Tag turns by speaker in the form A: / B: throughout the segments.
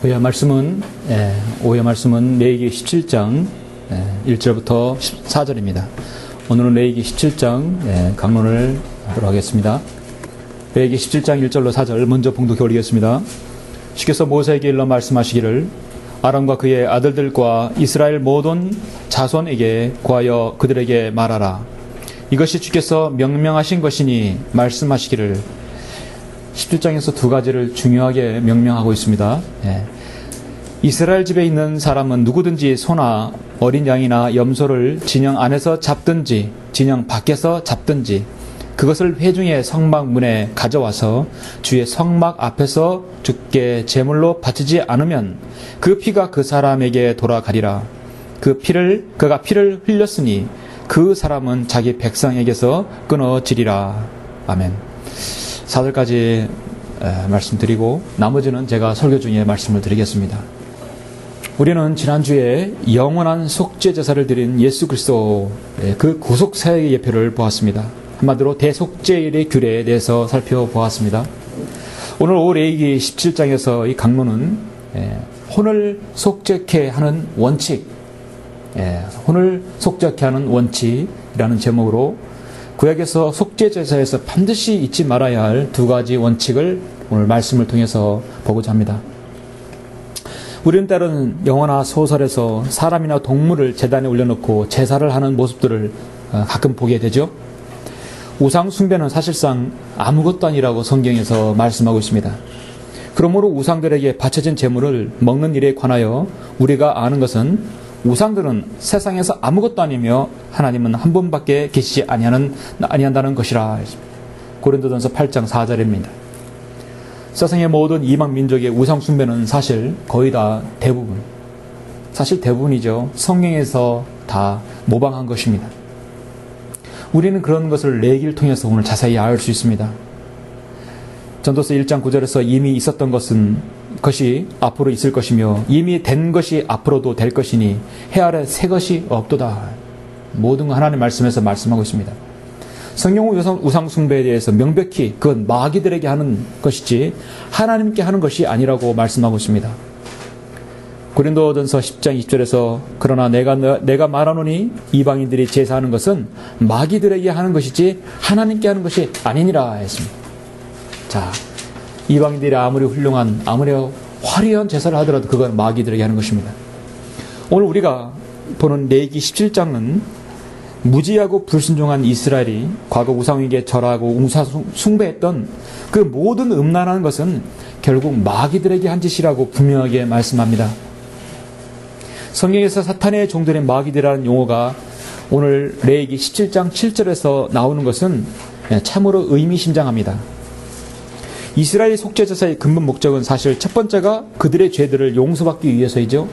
A: 오해 말씀은 레위기 17장 1절부터 14절입니다. 오늘은 레위기 17장 강론을 하도록 하겠습니다. 레위기 17장 1절로 4절 먼저 봉독해 올리겠습니다. 주께서 모세에게 일러 말씀하시기를 아론과 그의 아들들과 이스라엘 모든 자손에게 구하여 그들에게 말하라. 이것이 주께서 명명하신 것이니 말씀하시기를. 17장에서 두 가지를 중요하게 명명하고 있습니다. 이스라엘 집에 있는 사람은 누구든지 소나 어린 양이나 염소를 진영 안에서 잡든지 진영 밖에서 잡든지 그것을 회중의 성막 문에 가져와서 주의 성막 앞에서 주께 제물로 바치지 않으면 그 피가 그 사람에게 돌아가리라. 그가 피를 흘렸으니 그 사람은 자기 백성에게서 끊어지리라. 아멘. 4절까지 말씀드리고 나머지는 제가 설교 중에 말씀을 드리겠습니다. 우리는 지난주에 영원한 속죄 제사를 드린 예수 그리스도 그 구속 사역의 예표를 보았습니다. 한마디로 대속죄일의 규례에 대해서 살펴보았습니다. 오늘 레위기 17장에서 이 강론은 혼을 속죄케 하는 원칙, 혼을 속죄케 하는 원칙이라는 제목으로 구약에서 속죄 제사에서 반드시 잊지 말아야 할 두 가지 원칙을 오늘 말씀을 통해서 보고자 합니다. 우리는 때로는 영화나 소설에서 사람이나 동물을 제단에 올려놓고 제사를 하는 모습들을 가끔 보게 되죠. 우상 숭배는 사실상 아무것도 아니라고 성경에서 말씀하고 있습니다. 그러므로 우상들에게 바쳐진 제물을 먹는 일에 관하여 우리가 아는 것은 우상들은 세상에서 아무것도 아니며 하나님은 한 분밖에 계시지 아니한다는 것이라. 고린도전서 8장 4절입니다. 세상의 모든 이방 민족의 우상 숭배는 사실 거의 다 대부분이죠. 성경에서 다 모방한 것입니다. 우리는 그런 것을 레위기를 통해서 오늘 자세히 알 수 있습니다. 전도서 1장 9절에서 이미 있었던 것이 앞으로 있을 것이며 이미 된 것이 앞으로도 될 것이니 해 아래 새 것이 없도다. 모든 거 하나님의 말씀에서 말씀하고 있습니다. 성경은 우상 숭배에 대해서 명백히 그건 마귀들에게 하는 것이지 하나님께 하는 것이 아니라고 말씀하고 있습니다. 고린도전서 10장 20절에서 그러나 내가 말하노니 이방인들이 제사하는 것은 마귀들에게 하는 것이지 하나님께 하는 것이 아니니라 했습니다. 자, 이방인들이 아무리 훌륭한, 아무리 화려한 제사를 하더라도 그건 마귀들에게 하는 것입니다. 오늘 우리가 보는 레위기 17장은 무지하고 불순종한 이스라엘이 과거 우상에게 절하고 숭배했던 그 모든 음란한 것은 결국 마귀들에게 한 짓이라고 분명하게 말씀합니다. 성경에서 사탄의 종들인 마귀들이라는 용어가 오늘 레위기 17장 7절에서 나오는 것은 참으로 의미심장합니다. 이스라엘 속죄제사의 근본 목적은 사실 첫 번째가 그들의 죄들을 용서받기 위해서이죠.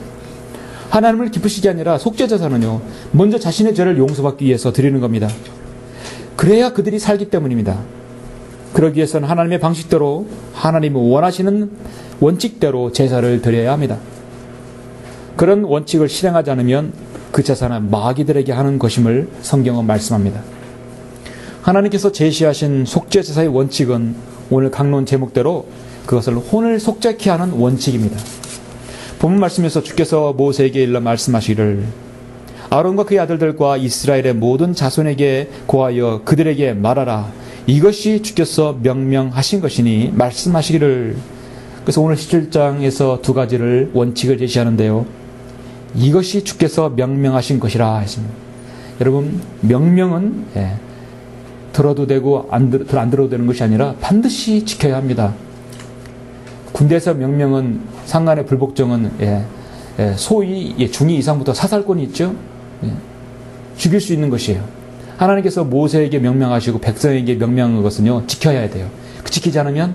A: 하나님을 기쁘시게 아니라 속죄제사는요, 먼저 자신의 죄를 용서받기 위해서 드리는 겁니다. 그래야 그들이 살기 때문입니다. 그러기 위해서는 하나님의 방식대로 하나님이 원하시는 원칙대로 제사를 드려야 합니다. 그런 원칙을 실행하지 않으면 그 제사는 마귀들에게 하는 것임을 성경은 말씀합니다. 하나님께서 제시하신 속죄제사의 원칙은 오늘 강론 제목대로 그것을 혼을 속죄케 하는 원칙입니다. 본문 말씀에서 주께서 모세에게 일러 말씀하시기를 아론과 그의 아들들과 이스라엘의 모든 자손에게 고하여 그들에게 말하라. 이것이 주께서 명명하신 것이니 말씀하시기를. 그래서 오늘 17장에서 두 가지를 원칙을 제시하는데요. 이것이 주께서 명명하신 것이라 했습니다. 여러분, 명명은 들어도 되고 안 들어도 되는 것이 아니라 반드시 지켜야 합니다. 군대에서 명명은 상관의 불복종은 소위 중위 이상부터 사살권이 있죠. 죽일 수 있는 것이에요. 하나님께서 모세에게 명명하시고 백성에게 명명한 것은요, 지켜야 돼요. 지키지 않으면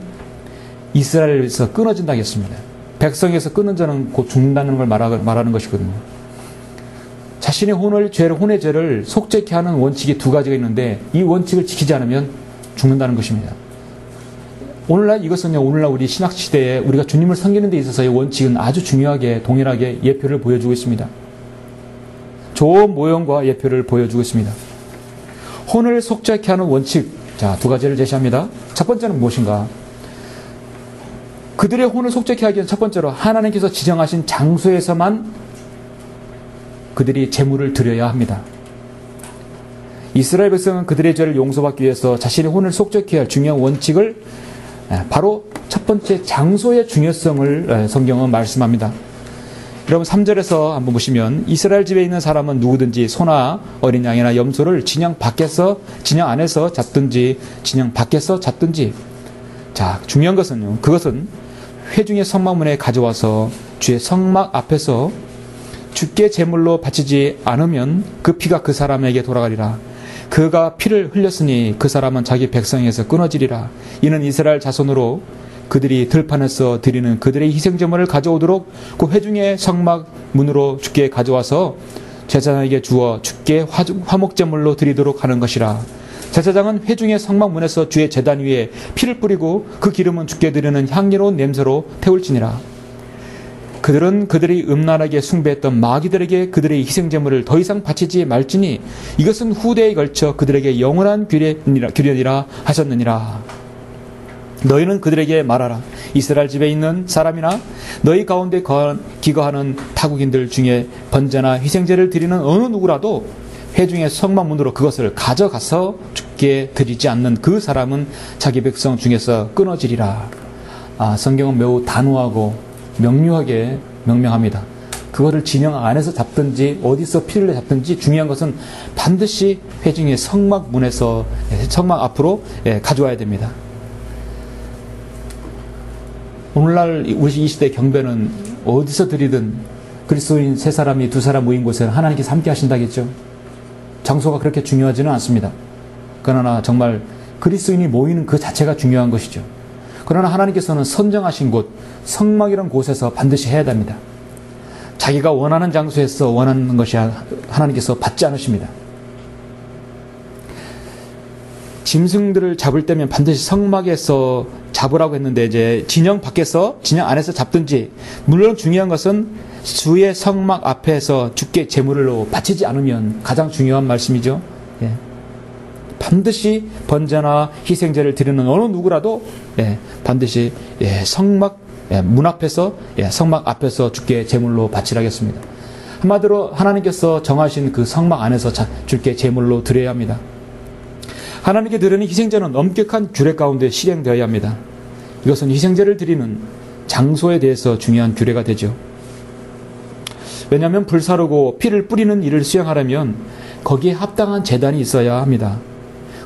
A: 이스라엘에서 끊어진다 했습니다. 백성에서 끊은 자는 곧 죽는다는 걸 말하는 것이거든요. 자신의 혼의 죄를 속죄케 하는 원칙이 두 가지가 있는데 이 원칙을 지키지 않으면 죽는다는 것입니다. 오늘날 우리 신학시대에 우리가 주님을 섬기는 데 있어서의 원칙은 아주 중요하게 동일하게 예표를 보여주고 있습니다. 좋은 모형과 예표를 보여주고 있습니다. 혼을 속죄케 하는 원칙, 자, 두 가지를 제시합니다. 첫 번째는 무엇인가? 그들의 혼을 속죄케 하기 위한 첫 번째로 하나님께서 지정하신 장소에서만 그들이 제물을 드려야 합니다. 이스라엘 백성은 그들의 죄를 용서받기 위해서 자신의 혼을 속죄케 할 중요한 원칙을 바로 첫 번째 장소의 중요성을 성경은 말씀합니다. 여러분 3절에서 한번 보시면 이스라엘 집에 있는 사람은 누구든지 소나 어린 양이나 염소를 진영 안에서 잡든지 진영 밖에서 잡든지, 자, 중요한 것은요, 그것은 회중의 성막문에 가져와서 주의 성막 앞에서 주께 제물로 바치지 않으면 그 피가 그 사람에게 돌아가리라. 그가 피를 흘렸으니 그 사람은 자기 백성에서 끊어지리라. 이는 이스라엘 자손으로 그들이 들판에서 드리는 그들의 희생제물을 가져오도록 그 회중의 성막 문으로 주께 가져와서 제사장에게 주어 주께 화목제물로 드리도록 하는 것이라. 제사장은 회중의 성막 문에서 주의 제단 위에 피를 뿌리고 그 기름은 주께 드리는 향기로운 냄새로 태울지니라. 그들은 그들이 음란하게 숭배했던 마귀들에게 그들의 희생제물을 더 이상 바치지 말지니 이것은 후대에 걸쳐 그들에게 영원한 규례니라 하셨느니라. 너희는 그들에게 말하라. 이스라엘 집에 있는 사람이나 너희 가운데 기거하는 타국인들 중에 번제나 희생제를 드리는 어느 누구라도 회중의 성막 문으로 그것을 가져가서 주께 드리지 않는 그 사람은 자기 백성 중에서 끊어지리라. 성경은 매우 단호하고 명료하게 명명합니다. 그거를 진영 안에서 잡든지 어디서 피를 잡든지 중요한 것은 반드시 회중의 성막 문에서 성막 앞으로 가져와야 됩니다. 오늘날 우리 이 시대 경배는 어디서 드리든 그리스도인 세 사람이 두 사람 모인 곳에는 하나님께서 함께 하신다겠죠. 장소가 그렇게 중요하지는 않습니다. 그러나 정말 그리스도인이 모이는 그 자체가 중요한 것이죠. 그러나 하나님께서는 선정하신 곳, 성막이라는 곳에서 반드시 해야 됩니다. 자기가 원하는 장소에서 원하는 것이 하나님께서 받지 않으십니다. 짐승들을 잡을 때면 반드시 성막에서 잡으라고 했는데 이제 진영 밖에서 진영 안에서 잡든지, 물론 중요한 것은 주의 성막 앞에서 주께 제물로 바치지 않으면 가장 중요한 말씀이죠. 반드시 번제나 희생제를 드리는 어느 누구라도 반드시 성막 문 앞에서 성막 앞에서 주께 제물로 바치라겠습니다. 한마디로 하나님께서 정하신 그 성막 안에서 주께 제물로 드려야 합니다. 하나님께 드리는 희생제는 엄격한 규례 가운데 실행되어야 합니다. 이것은 희생제를 드리는 장소에 대해서 중요한 규례가 되죠. 왜냐하면 불사르고 피를 뿌리는 일을 수행하려면 거기에 합당한 제단이 있어야 합니다.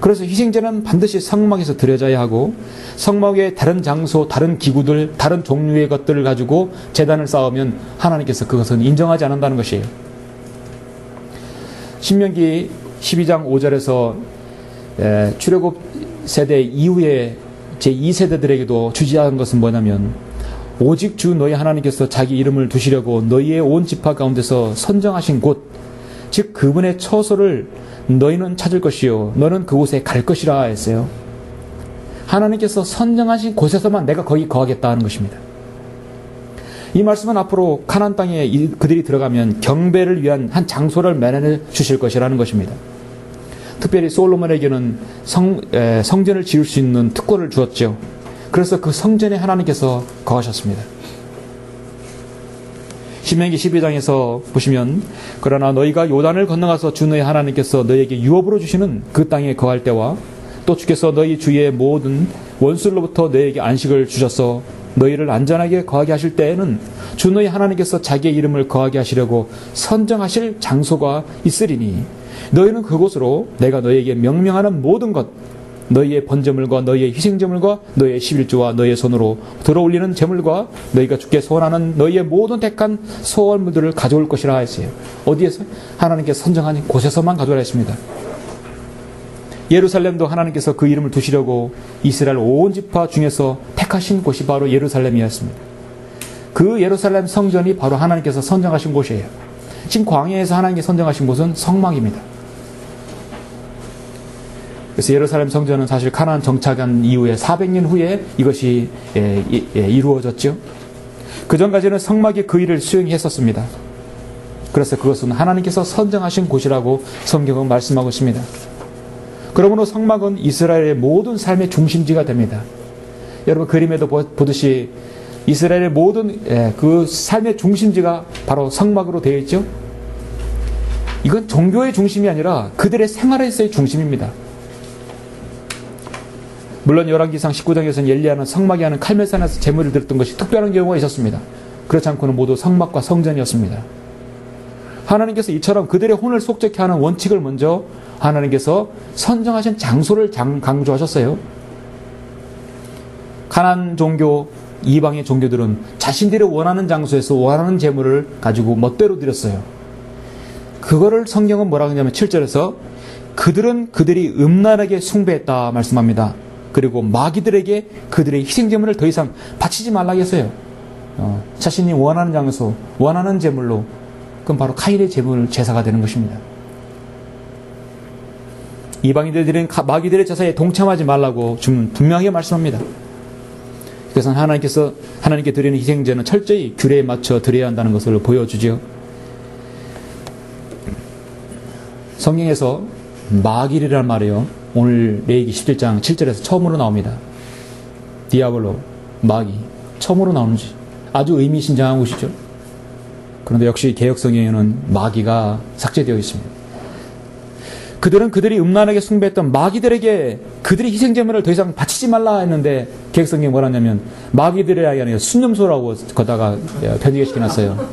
A: 그래서 희생제는 반드시 성막에서 드려져야 하고, 성막의 다른 장소, 다른 기구들, 다른 종류의 것들을 가지고 제단을 쌓으면 하나님께서 그것은 인정하지 않는다는 것이에요. 신명기 12장 5절에서 출애굽 세대 이후에 제2세대들에게도 주지한 것은 뭐냐면, 오직 주 너희 하나님께서 자기 이름을 두시려고 너희의 온 지파 가운데서 선정하신 곳, 즉 그분의 처소를 너희는 찾을 것이요 너는 그곳에 갈 것이라 했어요. 하나님께서 선정하신 곳에서만 내가 거기 거하겠다 하는 것입니다. 이 말씀은 앞으로 가나안 땅에 그들이 들어가면 경배를 위한 한 장소를 마련해 주실 것이라는 것입니다. 특별히 솔로몬에게는 성전을 지을 수 있는 특권을 주었죠. 그래서 그 성전에 하나님께서 거하셨습니다. 신명기 12장에서 보시면, 그러나 너희가 요단을 건너가서 주 너희 하나님께서 너희에게 유업으로 주시는 그 땅에 거할 때와 또 주께서 너희 주위의 모든 원수로부터 너희에게 안식을 주셔서 너희를 안전하게 거하게 하실 때에는 주 너희 하나님께서 자기의 이름을 거하게 하시려고 선정하실 장소가 있으리니 너희는 그곳으로 내가 너희에게 명령하는 모든 것, 너희의 번제물과 너희의 희생제물과 너희의 11조와 너희의 손으로 들어올리는 제물과 너희가 주께 소원하는 너희의 모든 택한 소원물들을 가져올 것이라 했어요. 어디에서? 하나님께서 선정한 곳에서만 가져오라 했습니다. 예루살렘도 하나님께서 그 이름을 두시려고 이스라엘 온 지파 중에서 택하신 곳이 바로 예루살렘이었습니다. 그 예루살렘 성전이 바로 하나님께서 선정하신 곳이에요. 지금 광야에서 하나님께서 선정하신 곳은 성막입니다. 그래서 예루살렘 성전은 사실 가나안 정착한 이후에 400년 후에 이것이 이루어졌죠. 그 전까지는 성막이 그 일을 수행했었습니다. 그래서 그것은 하나님께서 선정하신 곳이라고 성경은 말씀하고 있습니다. 그러므로 성막은 이스라엘의 모든 삶의 중심지가 됩니다. 여러분 그림에도 보듯이 이스라엘의 모든 그 삶의 중심지가 바로 성막으로 되어 있죠. 이건 종교의 중심이 아니라 그들의 생활에서의 중심입니다. 물론 열왕기상 19장에서는 엘리야는 성막이 하는 칼멜산에서 제물을 드렸던 것이 특별한 경우가 있었습니다. 그렇지 않고는 모두 성막과 성전이었습니다. 하나님께서 이처럼 그들의 혼을 속죄케 하는 원칙을 먼저 하나님께서 선정하신 장소를 강조하셨어요. 가나안 종교, 이방의 종교들은 자신들이 원하는 장소에서 원하는 제물을 가지고 멋대로 드렸어요. 그거를 성경은 뭐라고 하냐면 7절에서 그들은 그들이 음란하게 숭배했다 말씀합니다. 그리고 마귀들에게 그들의 희생제물을 더 이상 바치지 말라고 했어요. 자신이 원하는 장소, 원하는 제물로, 그건 바로 카인의 제물 제사가 되는 것입니다. 이방인들이 드린 마귀들의 제사에 동참하지 말라고 주는 분명하게 말씀합니다. 그래서 하나님께 드리는 희생제는 철저히 규례에 맞춰 드려야 한다는 것을 보여주죠. 성경에서 마귀라는 말이요, 오늘 레위기 17장 7절에서 처음으로 나옵니다. 디아블로, 마귀, 처음으로 나오는지 아주 의미심장한 것이죠. 그런데 역시 개역성경에는 마귀가 삭제되어 있습니다. 그들은 그들이 음란하게 숭배했던 마귀들에게 그들의 희생제물을 더 이상 바치지 말라 했는데 개역성경이 뭐라 하냐면 마귀들이 아니라 순념소라고 거다가 변형시켜놨어요.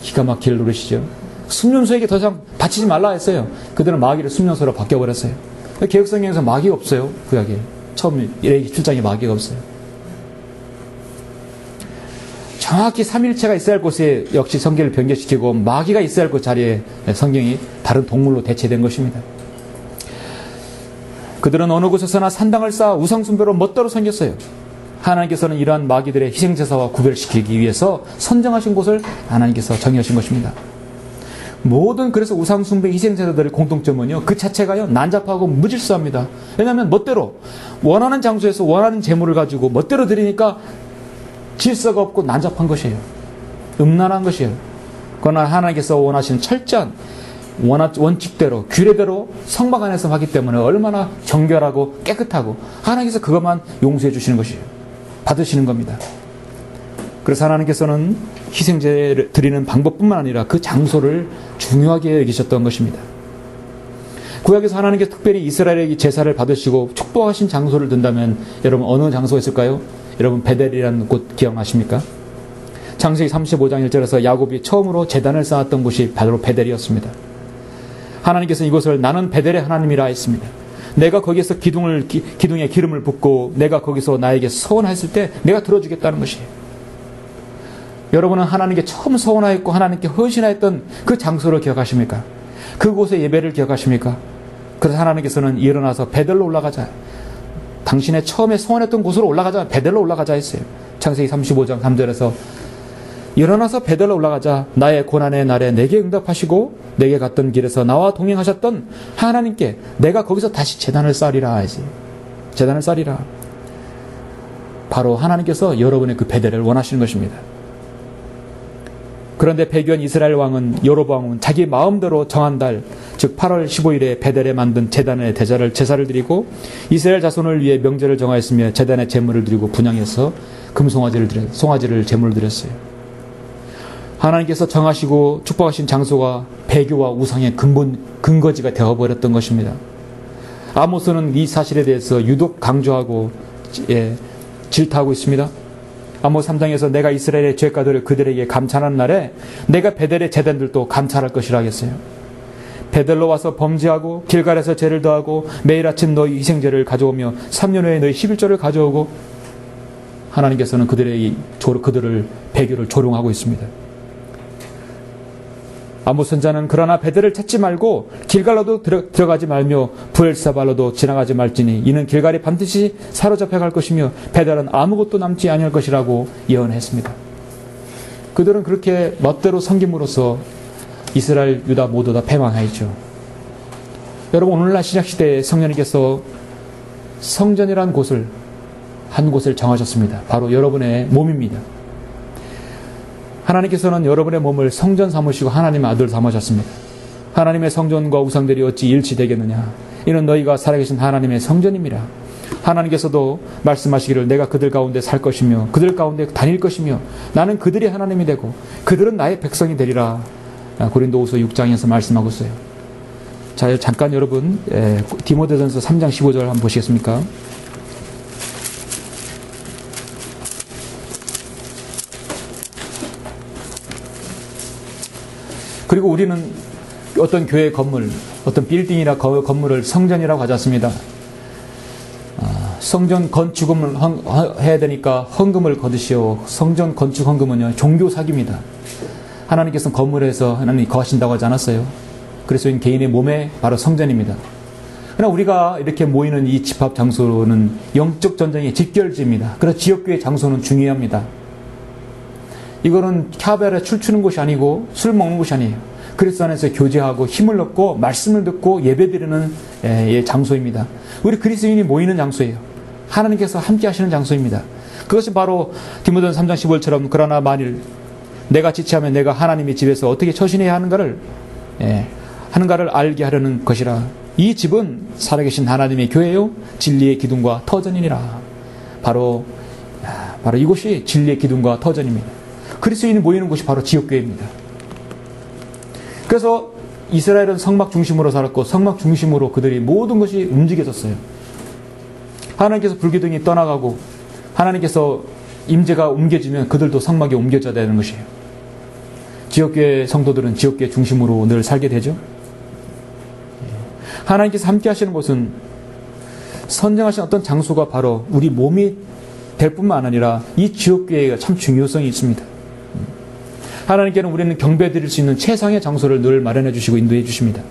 A: 기가 막힐 노릇이죠. 순념소에게 더 이상 바치지 말라 했어요. 그들은 마귀를 순념소로 바뀌어버렸어요. 개역성경에서 마귀가 없어요. 구약에 처음 레위기 7장에 마귀가 없어요. 정확히 삼일체가 있어야 할 곳에 역시 성경을 변경시키고 마귀가 있어야 할 곳 자리에 성경이 다른 동물로 대체된 것입니다. 그들은 어느 곳에서나 산당을 쌓아 우상숭배로 멋대로 섬겼어요. 하나님께서는 이러한 마귀들의 희생제사와 구별시키기 위해서 선정하신 곳을 하나님께서 정하신 것입니다. 모든 그래서 우상숭배 희생제사들의 공통점은요, 그 자체가요 난잡하고 무질서합니다. 왜냐하면 멋대로 원하는 장소에서 원하는 제물을 가지고 멋대로 드리니까 질서가 없고 난잡한 것이에요. 음란한 것이에요. 그러나 하나님께서 원하시는 철저한 원칙대로 규례대로 성막 안에서 하기 때문에 얼마나 정결하고 깨끗하고 하나님께서 그것만 용서해 주시는 것이에요. 받으시는 겁니다. 그래서 하나님께서는 희생제를 드리는 방법뿐만 아니라 그 장소를 중요하게 여기셨던 것입니다. 구약에서 하나님께서 특별히 이스라엘의 제사를 받으시고 축복하신 장소를 든다면 여러분 어느 장소가 있을까요? 여러분 베델이라는 곳 기억나십니까? 창세기 35장 1절에서 야곱이 처음으로 제단을 쌓았던 곳이 바로 베델이었습니다. 하나님께서 이곳을 나는 베델의 하나님이라 했습니다. 내가 거기에서 기둥에 기름을 붓고 내가 거기서 나에게 서원했을 때 내가 들어주겠다는 것이에요. 여러분은 하나님께 처음 서원하였고 하나님께 헌신하였던 그 장소를 기억하십니까? 그곳의 예배를 기억하십니까? 그래서 하나님께서는 일어나서 베델로 올라가자. 당신의 처음에 서원했던 곳으로 올라가자. 베델로 올라가자 했어요. 창세기 35장 3절에서 일어나서 베델로 올라가자. 나의 고난의 날에 내게 응답하시고 내게 갔던 길에서 나와 동행하셨던 하나님께 내가 거기서 다시 제단을 쌓으리라 하지. 제단을 쌓으리라. 바로 하나님께서 여러분의 그 베델을 원하시는 것입니다. 그런데 배교한 이스라엘 왕은 여로보암은 자기 마음대로 정한 달, 즉 8월 15일에 베델에 만든 제단의 제사를 드리고 이스라엘 자손을 위해 명절을 정하였으며 제단의 제물을 드리고 분향해서 송아지를 제물을 드렸어요. 하나님께서 정하시고 축복하신 장소가 배교와 우상의 근거지가 되어버렸던 것입니다. 아모스는 이 사실에 대해서 유독 강조하고 질타하고 있습니다. 아모스 3장에서 내가 이스라엘의 죄가들을 그들에게 감찰하는 날에 내가 베델의 제단들도 감찰할 것이라 하겠어요. 베델로 와서 범죄하고 길갈에서 죄를 더하고 매일 아침 너희 희생제를 가져오며 3년 후에 너희 11조를 가져오고 하나님께서는 그들을 배교를 조롱하고 있습니다. 아모스 선자는 그러나 베델을 찾지 말고 길갈로도 들어가지 말며 부엘사발로도 지나가지 말지니 이는 길갈이 반드시 사로잡혀 갈 것이며 베델은 아무것도 남지 아니할 것이라고 예언했습니다. 그들은 그렇게 멋대로 섬김으로써 이스라엘 유다 모두 다 패망하였죠. 여러분 오늘날 신약시대에 성령님께서 성전이라는 곳을 한 곳을 정하셨습니다. 바로 여러분의 몸입니다. 하나님께서는 여러분의 몸을 성전 삼으시고 하나님의 아들 삼으셨습니다. 하나님의 성전과 우상들이 어찌 일치되겠느냐. 이는 너희가 살아계신 하나님의 성전입니다. 하나님께서도 말씀하시기를 내가 그들 가운데 살 것이며 그들 가운데 다닐 것이며 나는 그들이 하나님이 되고 그들은 나의 백성이 되리라. 고린도후서 6장에서 말씀하고 있어요. 자, 잠깐 여러분 디모데전서 3장 15절 한번 보시겠습니까? 그리고 우리는 어떤 교회 건물, 어떤 빌딩이나 건물을 성전이라고 하지 않습니다. 성전 건축을 해야 되니까 헌금을 거두시오. 성전 건축 헌금은요, 종교 사기입니다. 하나님께서는 건물에서 하나님이 거하신다고 하지 않았어요. 그래서 개인의 몸에 바로 성전입니다. 그러나 우리가 이렇게 모이는 이 집합 장소는 영적 전쟁의 집결지입니다. 그래서 지역교회 장소는 중요합니다. 이거는 캬벨에 춤추는 곳이 아니고 술 먹는 곳이 아니에요. 그리스도 안에서 교제하고 힘을 얻고 말씀을 듣고 예배드리는 장소입니다. 우리 그리스도인이 모이는 장소예요. 하나님께서 함께 하시는 장소입니다. 그것이 바로 디모데전서 3장 15절처럼 그러나 만일 내가 지체하면 내가 하나님의 집에서 어떻게 처신해야 하는가를 알게 하려는 것이라. 이 집은 살아계신 하나님의 교회요 진리의 기둥과 터전이니라. 바로 이곳이 진리의 기둥과 터전입니다. 그리스도인이 모이는 곳이 바로 지역교회입니다. 그래서 이스라엘은 성막 중심으로 살았고 성막 중심으로 그들이 모든 것이 움직여졌어요. 하나님께서 불기둥이 떠나가고 하나님께서 임재가 옮겨지면 그들도 성막에 옮겨져야 되는 것이에요. 지역교회 성도들은 지역교회 중심으로 늘 살게 되죠. 하나님께서 함께 하시는 곳은 선정하신 어떤 장소가 바로 우리 몸이 될 뿐만 아니라 이 지역교회가 참 중요성이 있습니다. 하나님께는 우리는 경배드릴 수 있는 최상의 장소를 늘 마련해 주시고 인도해 주십니다.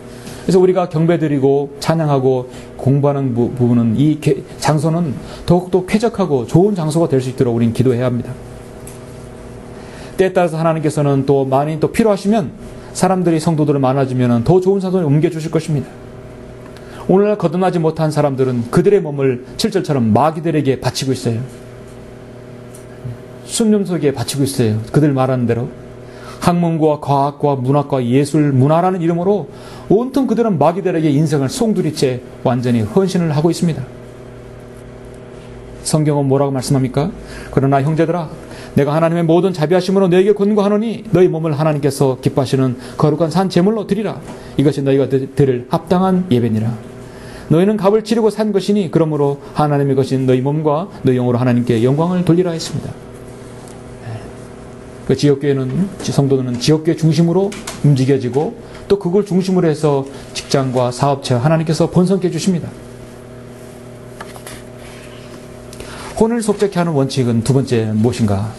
A: 그래서 우리가 경배드리고 찬양하고 공부하는 부분은 이 장소는 더욱더 쾌적하고 좋은 장소가 될 수 있도록 우리는 기도해야 합니다. 때에 따라서 하나님께서는 또 많이 또 필요하시면 사람들이 성도들을 많아지면 더 좋은 장소에 옮겨 주실 것입니다. 오늘날 거듭나지 못한 사람들은 그들의 몸을 7절처럼 마귀들에게 바치고 있어요. 순념속에 바치고 있어요. 그들 말하는 대로. 학문과 과학과 문학과 예술, 문화라는 이름으로 온통 그들은 마귀들에게 인생을 송두리째 완전히 헌신을 하고 있습니다. 성경은 뭐라고 말씀합니까? 그러나 형제들아, 내가 하나님의 모든 자비하심으로 너에게 권고하노니 너희 몸을 하나님께서 기뻐하시는 거룩한 산 제물로 드리라. 이것이 너희가 드릴 합당한 예배니라. 너희는 값을 치르고 산 것이니 그러므로 하나님의 것인 너희 몸과 너희 영으로 하나님께 영광을 돌리라 했습니다. 그 지역교회는, 성도들은 지역교회 중심으로 움직여지고 또 그걸 중심으로 해서 직장과 사업체 하나님께서 번성케 해주십니다. 혼을 속죄케 하는 원칙은 두 번째 무엇인가?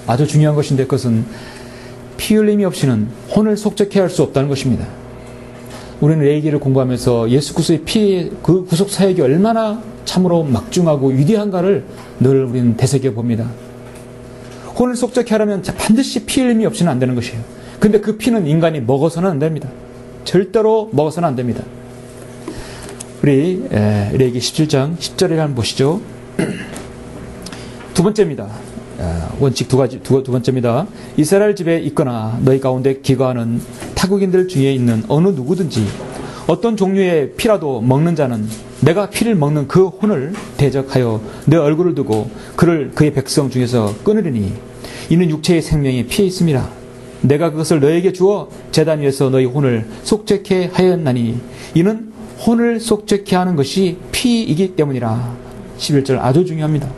A: 아주 중요한 것인데 그것은 피 흘림이 없이는 혼을 속죄케 할 수 없다는 것입니다. 우리는 레위기를 공부하면서 예수 그리스도의 피의 그 구속 사역이 얼마나 참으로 막중하고 위대한가를 늘 우리는 되새겨 봅니다. 혼을 속죄케 하려면 반드시 피 흘림이 없이는 안 되는 것이에요. 근데 그 피는 인간이 먹어서는 안 됩니다. 절대로 먹어서는 안 됩니다. 우리 레위기 17장 10절을 한번 보시죠. 두 번째입니다. 원칙 두 번째입니다. 이스라엘 집에 있거나 너희 가운데 기거하는 타국인들 중에 있는 어느 누구든지 어떤 종류의 피라도 먹는 자는 내가 피를 먹는 그 혼을 대적하여 내 얼굴을 두고 그를 그의 백성 중에서 끊으리니 이는 육체의 생명이 피에 있음이라. 내가 그것을 너에게 주어 제단 위에서 너희 혼을 속죄케 하였나니 이는 혼을 속죄케 하는 것이 피이기 때문이라. 11절 아주 중요합니다.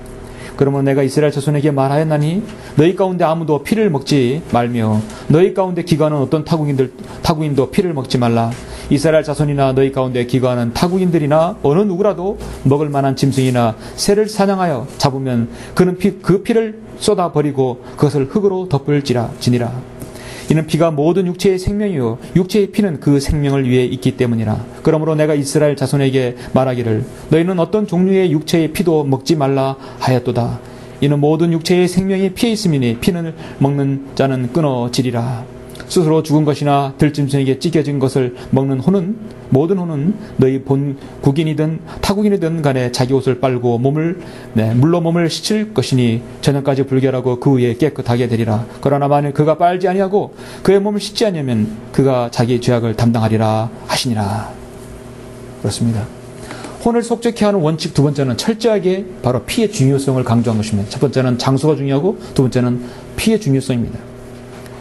A: 그러면 내가 이스라엘 자손에게 말하였나니 너희 가운데 아무도 피를 먹지 말며 너희 가운데 기거하는 어떤 타국인도 피를 먹지 말라. 이스라엘 자손이나 너희 가운데 기거하는 타국인들이나 어느 누구라도 먹을 만한 짐승이나 새를 사냥하여 잡으면 그는 그 피를 쏟아버리고 그것을 흙으로 지니라. 이는 피가 모든 육체의 생명이요 육체의 피는 그 생명을 위해 있기 때문이라. 그러므로 내가 이스라엘 자손에게 말하기를 너희는 어떤 종류의 육체의 피도 먹지 말라 하였도다. 이는 모든 육체의 생명이 피에 있음이니 피는 먹는 자는 끊어지리라. 스스로 죽은 것이나 들짐승에게 찢겨진 것을 먹는 모든 혼은 너희 본 국인이든 타국인이든 간에 자기 옷을 빨고 물로 몸을 씻을 것이니 저녁까지 불결하고 그 후에 깨끗하게 되리라. 그러나 만일 그가 빨지 아니하고 그의 몸을 씻지 아니하면 그가 자기 죄악을 담당하리라 하시니라. 그렇습니다. 혼을 속죄케 하는 원칙 두 번째는 철저하게 바로 피의 중요성을 강조한 것입니다. 첫 번째는 장소가 중요하고 두 번째는 피의 중요성입니다.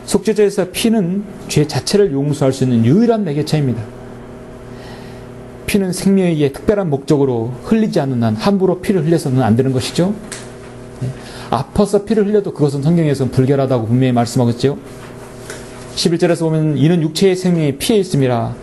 A: 속죄제에서 피는 죄 자체를 용서할 수 있는 유일한 매개체입니다. 피는 생명에게 특별한 목적으로 흘리지 않는 한 함부로 피를 흘려서는 안 되는 것이죠. 아파서 피를 흘려도 그것은 성경에서는 불결하다고 분명히 말씀하고 있죠. 11절에서 보면 이는 육체의 생명이 피에 있음이라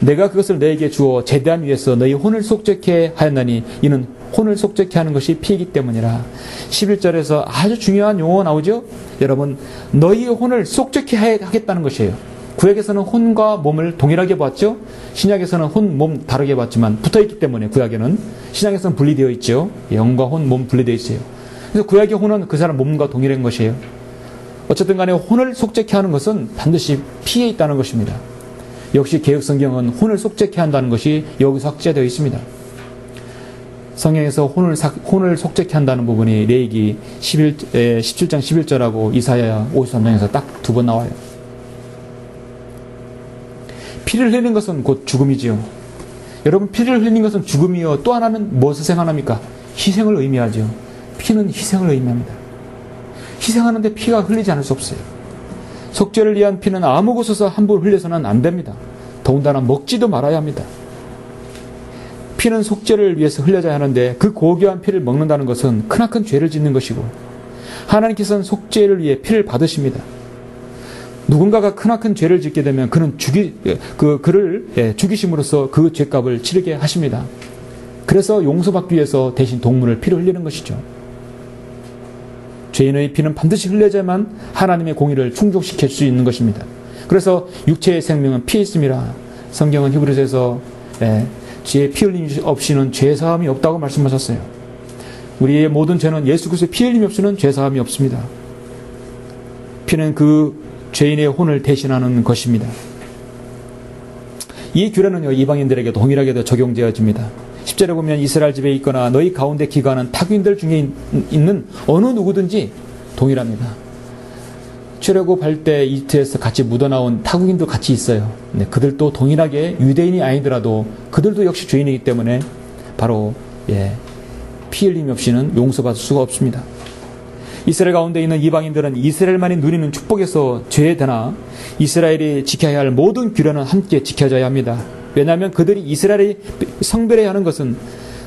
A: 내가 그것을 너에게 주어 제단 위에서 너희 혼을 속죄케 하였나니 이는 혼을 속죄케 하는 것이 피이기 때문이라. 11절에서 아주 중요한 용어가 나오죠. 여러분, 너희 혼을 속죄케 하겠다는 것이에요. 구약에서는 혼과 몸을 동일하게 봤죠. 신약에서는 혼, 몸 다르게 봤지만 붙어있기 때문에 구약에는, 신약에서는 분리되어 있죠. 영과 혼, 몸 분리되어 있어요. 그래서 구약의 혼은 그 사람 몸과 동일한 것이에요. 어쨌든 간에 혼을 속죄케 하는 것은 반드시 피에 있다는 것입니다. 역시 개혁성경은 혼을 속죄케 한다는 것이 여기서 확제되어 있습니다. 성경에서 혼을 속죄케 한다는 부분이 레위기 17장 11절하고 이사야 53장에서 딱 두 번 나와요. 피를 흘리는 것은 곧 죽음이지요. 여러분, 피를 흘리는 것은 죽음이요. 또 하나는 무엇을 생각합니까? 희생을 의미하죠. 피는 희생을 의미합니다. 희생하는데 피가 흘리지 않을 수 없어요. 속죄를 위한 피는 아무 곳에서 함부로 흘려서는 안 됩니다. 더군다나 먹지도 말아야 합니다. 피는 속죄를 위해서 흘려져야 하는데 그 고귀한 피를 먹는다는 것은 크나큰 죄를 짓는 것이고 하나님께서는 속죄를 위해 피를 받으십니다. 누군가가 크나큰 죄를 짓게 되면 그는 그를 죽이심으로써 그 죄값을 치르게 하십니다. 그래서 용서받기 위해서 대신 동물을 피를 흘리는 것이죠. 죄인의 피는 반드시 흘려야만 하나님의 공의를 충족시킬 수 있는 것입니다. 그래서 육체의 생명은 피에 있음이라. 성경은 히브리서에서 죄의 피 흘림 없이는 죄사함이 없다고 말씀하셨어요. 우리의 모든 죄는 예수 그리스도의 피 흘림 없이는 죄사함이 없습니다. 피는 그 죄인의 혼을 대신하는 것입니다. 이 규례는요, 이방인들에게 동일하게 적용되어집니다. 10절에 보면 이스라엘 집에 있거나 너희 가운데 기거하는 타국인들 중에 있는 어느 누구든지 동일합니다. 출애굽 할 때 이집트에서 같이 묻어나온 타국인도 같이 있어요. 네, 그들도 동일하게 유대인이 아니더라도 그들도 역시 죄인이기 때문에 바로 피 흘림 없이는 용서받을 수가 없습니다. 이스라엘 가운데 있는 이방인들은 이스라엘만이 누리는 축복에서 죄되나 이스라엘이 지켜야 할 모든 규례는 함께 지켜져야 합니다. 왜냐하면 그들이 이스라엘이 성별해야 하는 것은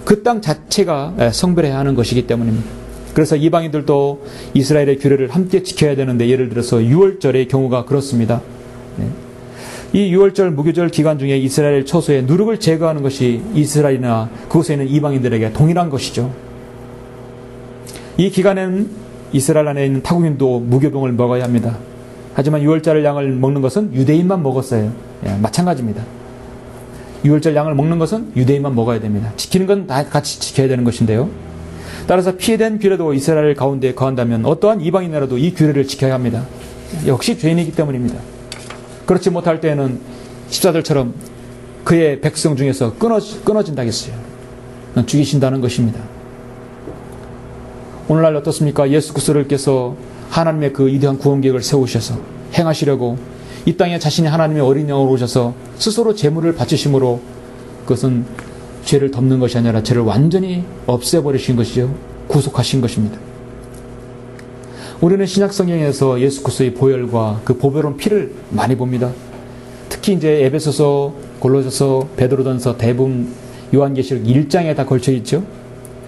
A: 그 땅 자체가 성별해야 하는 것이기 때문입니다. 그래서 이방인들도 이스라엘의 규례를 함께 지켜야 되는데, 예를 들어서 유월절의 경우가 그렇습니다. 이 유월절 무교절 기간 중에 이스라엘 처소에 누룩을 제거하는 것이 이스라엘이나 그곳에 있는 이방인들에게 동일한 것이죠. 이 기간에는 이스라엘 안에 있는 타국인도 무교병을 먹어야 합니다. 하지만 유월절 양을 먹는 것은 유대인만 먹었어요. 마찬가지입니다. 유월절 양을 먹는 것은 유대인만 먹어야 됩니다. 지키는 건 다 같이 지켜야 되는 것인데요. 따라서 피해된 규례도 이스라엘 가운데 거한다면 어떠한 이방인이라도 이 규례를 지켜야 합니다. 역시 죄인이기 때문입니다. 그렇지 못할 때에는 십사들처럼 그의 백성 중에서 끊어진다겠어요. 죽이신다는 것입니다. 오늘날 어떻습니까? 예수 그리스도께서 하나님의 그 위대한 구원 계획을 세우셔서 행하시려고 이 땅에 자신이 하나님의 어린 양으로 오셔서 스스로 제물을 바치심으로 그것은 죄를 덮는 것이 아니라 죄를 완전히 없애버리신 것이죠. 구속하신 것입니다. 우리는 신약 성경에서 예수 그리스도의 보혈과 그 보배로운 피를 많이 봅니다. 특히 이제 에베소서, 골로새서, 베드로전서, 대부분 요한계시록 1장에 다 걸쳐 있죠.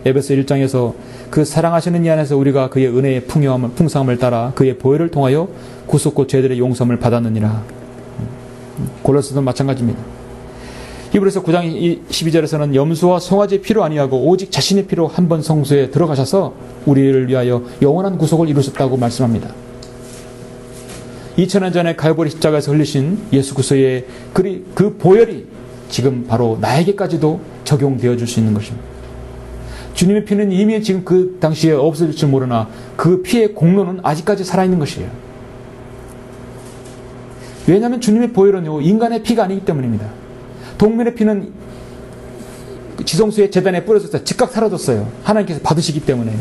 A: 에베소 1장에서 그 사랑하시는 이 안에서 우리가 그의 은혜의 풍성함을 따라 그의 보혈을 통하여 구속고 죄들의 용서함을 받았느니라. 골로새서도 마찬가지입니다. 히브리서 9장 12절에서는 염소와 송아지의 피로 아니하고 오직 자신의 피로 한 번 성소에 들어가셔서 우리를 위하여 영원한 구속을 이루셨다고 말씀합니다. 2000년 전에 갈보리 십자가에서 흘리신 예수 그리스도의 그 보혈이 지금 바로 나에게까지도 적용되어 줄 수 있는 것입니다. 주님의 피는 이미 지금 그 당시에 없어질 줄 모르나 그 피의 공로는 아직까지 살아있는 것이에요. 왜냐하면 주님의 보혈은요, 인간의 피가 아니기 때문입니다. 동물의 피는 지성소의 제단에 뿌려져서 즉각 사라졌어요. 하나님께서 받으시기 때문에요.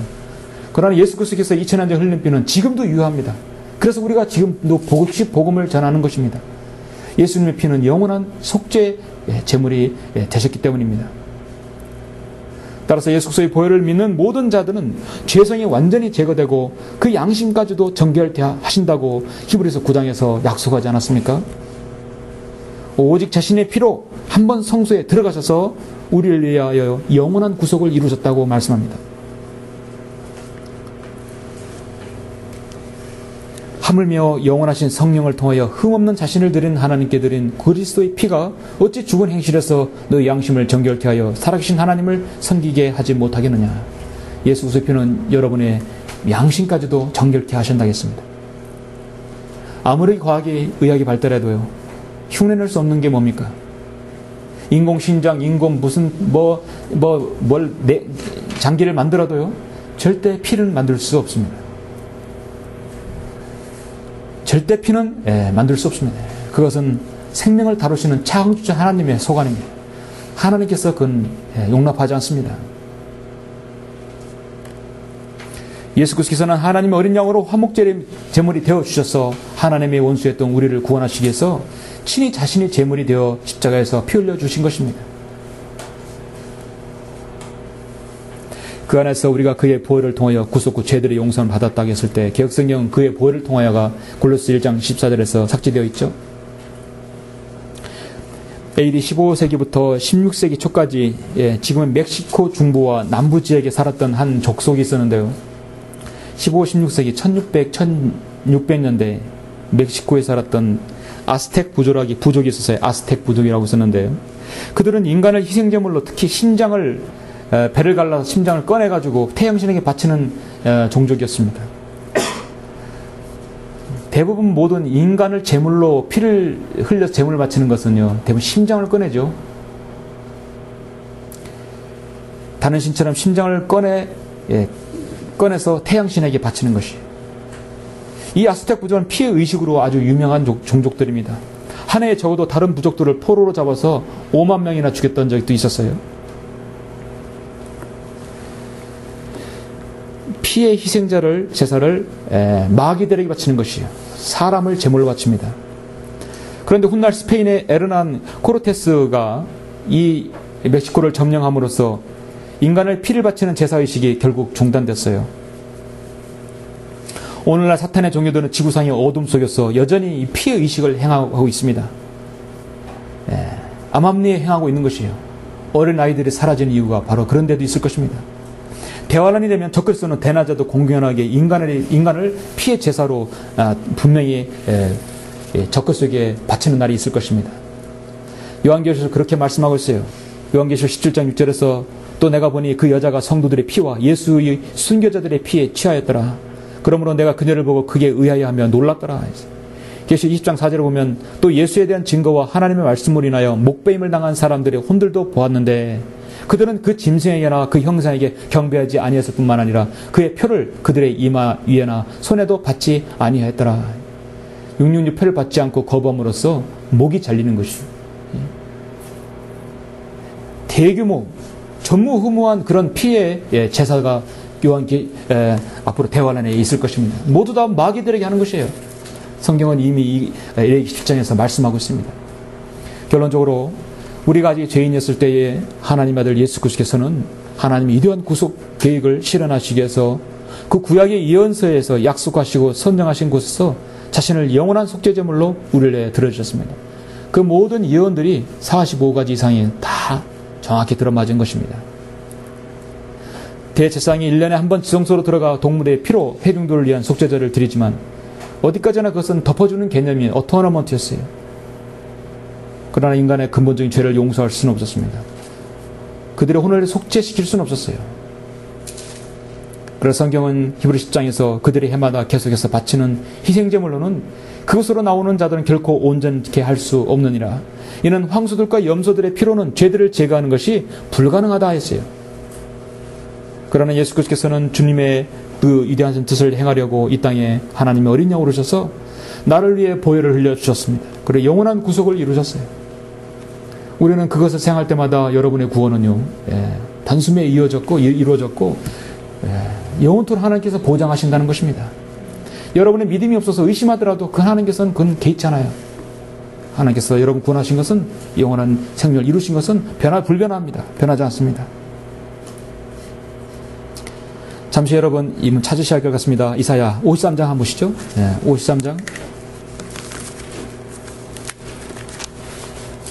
A: 그러나 예수 그리스도께서 2000년 전 흘린 피는 지금도 유효합니다. 그래서 우리가 지금도 복음을 전하는 것입니다. 예수님의 피는 영원한 속죄 제물이 되셨기 때문입니다. 따라서 예수 그리스도의 보혈을 믿는 모든 자들은 죄성이 완전히 제거되고 그 양심까지도 정결하신다고 히브리서 9장에서 약속하지 않았습니까? 오직 자신의 피로 한 번 성소에 들어가셔서 우리를 위하여 영원한 구속을 이루셨다고 말씀합니다. 하물며 영원하신 성령을 통하여 흠없는 자신을 드린 하나님께 드린 그리스도의 피가 어찌 죽은 행실에서 너희 양심을 정결케 하여 살아계신 하나님을 섬기게 하지 못하겠느냐. 예수 그리스도의 피는 여러분의 양심까지도 정결케 하신다겠습니다. 아무리 과학이 의학이 발달해도요, 흉내낼 수 없는 게 뭡니까? 인공신장, 장기를 만들어도요, 절대 피를 만들 수 없습니다. 절대 피는 만들 수 없습니다. 그것은 생명을 다루시는 창조주 하나님의 소관입니다. 하나님께서 그건 용납하지 않습니다. 예수 그리스도께서는 하나님의 어린 양으로 화목제물이 되어주셔서 하나님의 원수였던 우리를 구원하시기 위해서 친히 자신이 제물이 되어 십자가에서 피 흘려주신 것입니다. 그 안에서 우리가 그의 보혈을 통하여 구속 후 죄들의 용서를 받았다고 했을 때 개혁성경은 그의 보혈을 통하여가 골로새 1장 14절에서 삭제되어 있죠. AD 15세기부터 16세기 초까지 지금은 멕시코 중부와 남부 지역에 살았던 한 족속이 있었는데요. 15, 16세기 1600년대 멕시코에 살았던 아스텍 부족이 있었어요. 아스텍 부족이라고 썼는데요. 그들은 인간을 희생제물로 특히 배를 갈라서 심장을 꺼내가지고 태양신에게 바치는 종족이었습니다. 대부분 모든 인간을 제물로 피를 흘려서 제물을 바치는 것은요, 대부분 심장을 꺼내죠. 다른 신처럼 심장을 꺼내서 태양신에게 바치는 것이에요. 이 아스텍 부족은 피의 의식으로 아주 유명한 종족들입니다. 한 해에 적어도 다른 부족들을 포로로 잡아서 5만 명이나 죽였던 적도 있었어요. 피의 제사를 마귀들에게 바치는 것이에요. 사람을 제물로 바칩니다. 그런데 훗날 스페인의 에르난 코르테스가 이 멕시코를 점령함으로써 인간을 피를 바치는 제사의식이 결국 중단됐어요. 오늘날 사탄의 종교들은 지구상의 어둠 속에서 여전히 이 피의 의식을 행하고 있습니다. 암암리에 행하고 있는 것이에요. 어린 아이들이 사라진 이유가 바로 그런 데도 있을 것입니다. 대환란이 되면 적그리스도는 대낮에도 공공연하게 인간을 피의 제사로 분명히 적그리스도에게 바치는 날이 있을 것입니다. 요한계시록에서 그렇게 말씀하고 있어요. 요한계시록 17장 6절에서 또 내가 보니 그 여자가 성도들의 피와 예수의 순교자들의 피에 취하였더라. 그러므로 내가 그녀를 보고 그게 의하여 하며 놀랐더라. 계시록 20장 4절에 보면 또 예수에 대한 증거와 하나님의 말씀으로 인하여 목배임을 당한 사람들의 혼들도 보았는데 그들은 그 짐승에게나 그 형상에게 경배하지 아니했을 뿐만 아니라 그의 표를 그들의 이마 위에나 손에도 받지 아니하였더라. 666 표를 받지 않고 거부함으로써 목이 잘리는 것이죠. 대규모 전무후무한 그런 피의 제사가 앞으로 대환란에 있을 것입니다. 모두 다 마귀들에게 하는 것이에요. 성경은 이미 레위기 10장에서 말씀하고 있습니다. 결론적으로 우리가 아직 죄인이었을 때에 하나님 아들 예수 그리스도께서는 하나님의 이러한 구속 계획을 실현하시기 위해서 그 구약의 예언서에서 약속하시고 선정하신 곳에서 자신을 영원한 속죄제물로 우리를 들어주셨습니다. 그 모든 예언들이 45가지 이상이 다 정확히 들어맞은 것입니다. 대제사장이 1년에 한 번 지성소로 들어가 동물의 피로 회중들을 위한 속죄제를 드리지만 어디까지나 그것은 덮어주는 개념이 어토너먼트였어요. 그러나 인간의 근본적인 죄를 용서할 수는 없었습니다. 그들의 혼을 속죄시킬 수는 없었어요. 그래서 성경은 히브리 10장에서 그들의 해마다 계속해서 바치는 희생제물로는 그것으로 나오는 자들은 결코 온전케 할 수 없느니라. 이는 황소들과 염소들의 피로는 죄들을 제거하는 것이 불가능하다 했어요. 그러나 예수 그리스도께서는 주님의 그 위대한 뜻을 행하려고 이 땅에 하나님의 어린 양으로 오셔서 나를 위해 보혈을 흘려주셨습니다. 그리고 영원한 구속을 이루셨어요. 우리는 그것을 생각할 때마다 여러분의 구원은요, 단숨에 이루어졌고 영원토록 하나님께서 보장하신다는 것입니다. 여러분의 믿음이 없어서 의심하더라도 그 하나님께서는 그건 개의치 않아요. 하나님께서 여러분 구원하신 것은 영원한 생명을 이루신 것은 불변합니다. 변하지 않습니다. 잠시 여러분 이문 찾으셔야 할 것 같습니다. 이사야 53장 한번 보시죠. 53장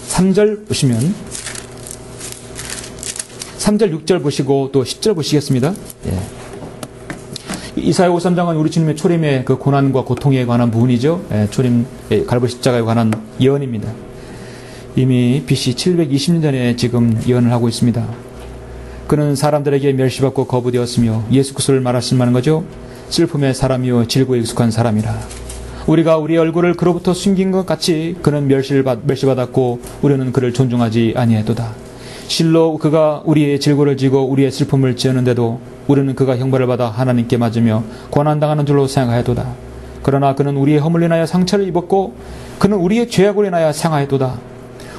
A: 3절 보시면 3절 6절 보시고 또 10절 보시겠습니다. 이사야 53장은 우리 주님의 초림의 그 고난과 고통에 관한 부분이죠. 초림 갈보리 십자가에 관한 예언입니다. 이미 BC 720년 전에 지금 예언을 하고 있습니다. 그는 사람들에게 멸시받고 거부되었으며 예수 그리스도를 말하실 만한 거죠. 슬픔의 사람이요 질고에 익숙한 사람이라. 우리가 우리의 얼굴을 그로부터 숨긴 것 같이 그는 멸시받았고 우리는 그를 존중하지 아니했도다. 실로 그가 우리의 질고를 지고 우리의 슬픔을 지었는데도 우리는 그가 형벌을 받아 하나님께 맞으며 고난당하는 줄로 생각하였도다. 그러나 그는 우리의 허물로 인하여 상처를 입었고 그는 우리의 죄악으로 인하여 상하였도다.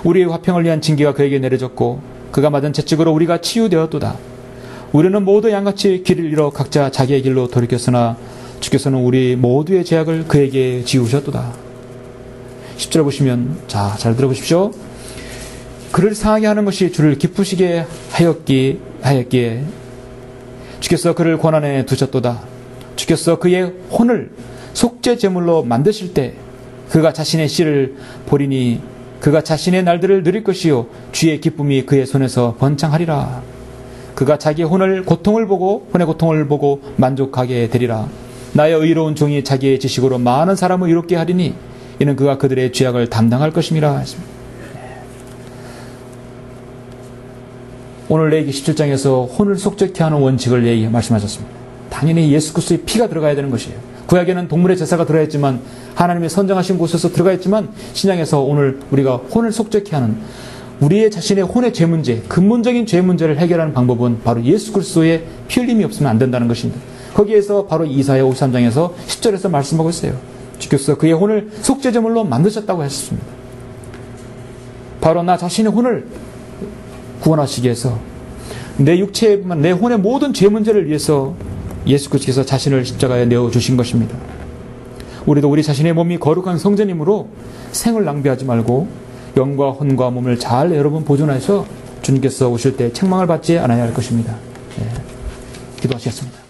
A: 우리의 화평을 위한 징계가 그에게 내려졌고 그가 맞은 채찍으로 우리가 치유되었도다. 우리는 모두 양같이 길을 잃어 각자 자기의 길로 돌이켰으나 주께서는 우리 모두의 죄악을 그에게 지우셨도다. 10절 보시면 잘 들어보십시오. 그를 상하게 하는 것이 주를 기쁘시게 하였기에 주께서 그를 고난에 두셨도다. 주께서 그의 혼을 속죄 제물로 만드실 때 그가 자신의 씨를 보리니 그가 자신의 날들을 누릴 것이요 주의 기쁨이 그의 손에서 번창하리라. 그가 자기의 혼의 고통을 보고 만족하게 되리라. 나의 의로운 종이 자기의 지식으로 많은 사람을 이롭게 하리니 이는 그가 그들의 죄악을 담당할 것임이라 했습니다. 오늘 레위기 17장에서 혼을 속죄케 하는 원칙을 말씀하셨습니다. 당연히 예수 그리스도의 피가 들어가야 되는 것이에요. 구약에는 동물의 제사가 들어가 있지만 하나님의 선정하신 곳에서 들어가 있지만 신약에서 오늘 우리가 혼을 속죄케 하는 우리의 자신의 혼의 죄 문제, 근본적인 죄 문제를 해결하는 방법은 바로 예수 그리스도의 피 흘림이 없으면 안 된다는 것입니다. 거기에서 바로 이사야 53장에서 10절에서 말씀하고 있어요. 주께서 그의 혼을 속죄제물로 만드셨다고 했습니다. 바로 나 자신의 혼을 구원하시기 위해서 내 육체에만 내 혼의 모든 죄 문제를 위해서 예수 그리스도께서 자신을 십자가에 내어주신 것입니다. 우리도 우리 자신의 몸이 거룩한 성전이므로 생을 낭비하지 말고 영과 혼과 몸을 잘 여러분 보존해서 주님께서 오실 때 책망을 받지 않아야 할 것입니다. 기도하시겠습니다.